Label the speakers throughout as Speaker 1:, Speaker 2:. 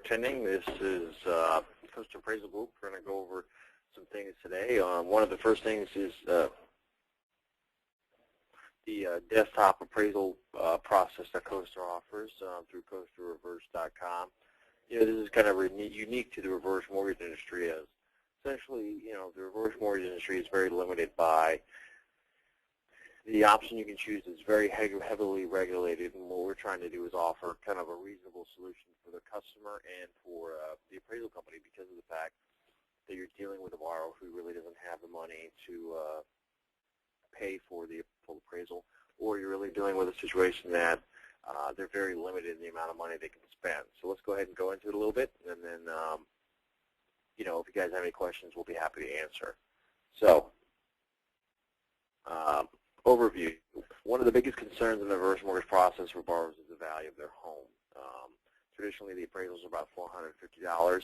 Speaker 1: Attending. This is Coester Appraisal Group. We're going to go over some things today. One of the first things is the desktop appraisal process that Coester offers through coesterreverse.com. This is kind of unique to the reverse mortgage industry, as essentially, the reverse mortgage industry is very limited by the option you can choose is very heavily regulated, and what we're trying to do is offer kind of a reasonable solution for the customer and for the appraisal company, because of the fact that you're dealing with a borrower who really doesn't have the money to pay for the full appraisal, or you're really dealing with a situation that they're very limited in the amount of money they can spend. So let's go ahead and go into it a little bit, and then if you guys have any questions, we'll be happy to answer. So overview. One of the biggest concerns in the reverse mortgage process for borrowers is the value of their home. Traditionally, the appraisals are about $450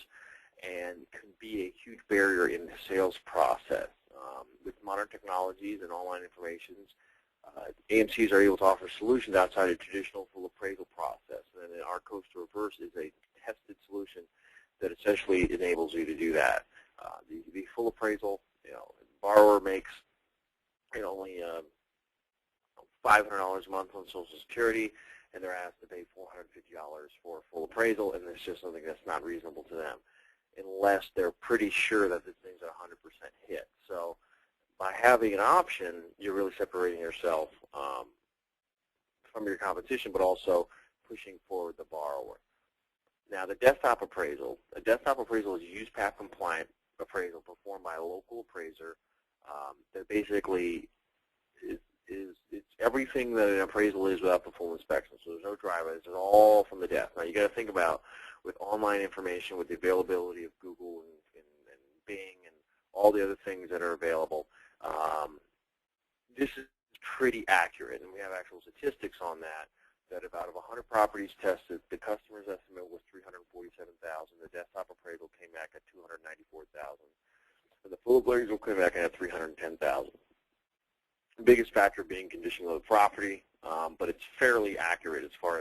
Speaker 1: and can be a huge barrier in the sales process. With modern technologies and online informations, AMCs are able to offer solutions outside a traditional full appraisal process. And then our Coester Reverse is a tested solution that essentially enables you to do that. The full appraisal, the borrower makes only $500 a month on Social Security, and they're asked to pay $450 for a full appraisal, and it's just something that's not reasonable to them unless they're pretty sure that this thing's a 100% hit. So by having an option, you're really separating yourself from your competition, but also pushing forward the borrower. Now, the desktop appraisal. A desktop appraisal is a USPAP compliant appraisal performed by a local appraiser that basically it's everything that an appraisal is without the full inspection. So there's no drive-ins. It's all from the desk. Now, you got to think about, with online information, with the availability of Google and Bing and all the other things that are available, this is pretty accurate, and we have actual statistics on that. That about of 100 properties tested, the customer's estimate was $347,000. The desktop appraisal came back at $294,000. And the full appraisal came back at $310,000. The biggest factor being condition of the property, but it's fairly accurate as far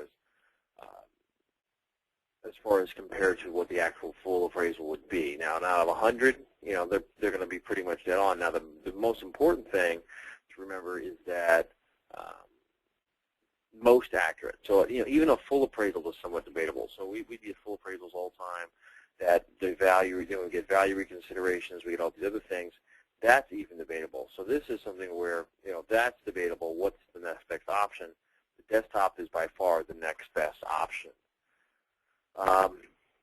Speaker 1: as compared to what the actual full appraisal would be. Now, out of 100, they're going to be pretty much dead on. Now, the most important thing to remember is that most accurate. So, even a full appraisal is somewhat debatable. So we get full appraisals all the time. That the value, we get value reconsiderations, we get all these other things. That's even debatable. So this is something where, that's debatable. What's the next best option? The desktop is by far the next best option.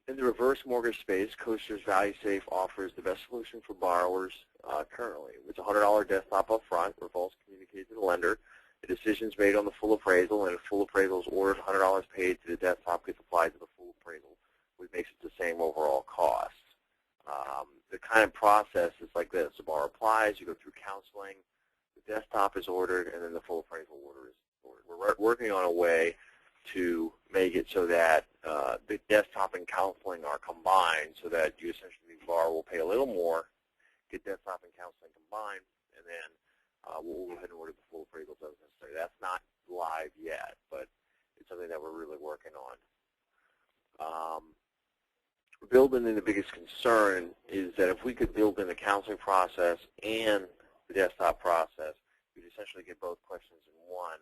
Speaker 1: In the reverse mortgage space, Coester's ValueSafe offers the best solution for borrowers currently. It's a $100 desktop up front, revolves communicated to the lender. The decision is made on the full appraisal, and if full appraisal is ordered, $100 paid to the desktop gets applied to the full appraisal, which makes it the same overall cost. The kind of process is like this. The borrower applies, you go through counseling, the desktop is ordered, and then the full appraisal order is ordered. We're working on a way to make it so that the desktop and counseling are combined, so that you essentially, the borrower will pay a little more, get desktop and counseling combined, and then we'll go ahead and order the full appraisal as necessary. That's not live yet, but it's something that we're really working on. Building in the biggest concern is that if we could build in the counseling process and the desktop process, we'd essentially get both questions in one.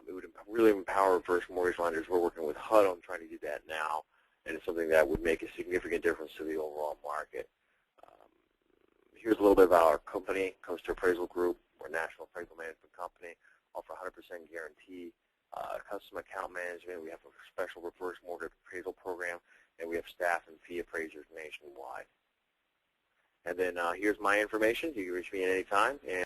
Speaker 1: It would really empower reverse mortgage lenders. We're working with HUD on trying to do that now, and it's something that would make a significant difference to the overall market. Here's a little bit about our company, Coester Appraisal Group. We're a national appraisal management company, offer 100% guarantee, custom account management. We have a special reverse mortgage appraisal program, and we have staff and fee appraisers nationwide. And then here's my information. You can reach me at any time. And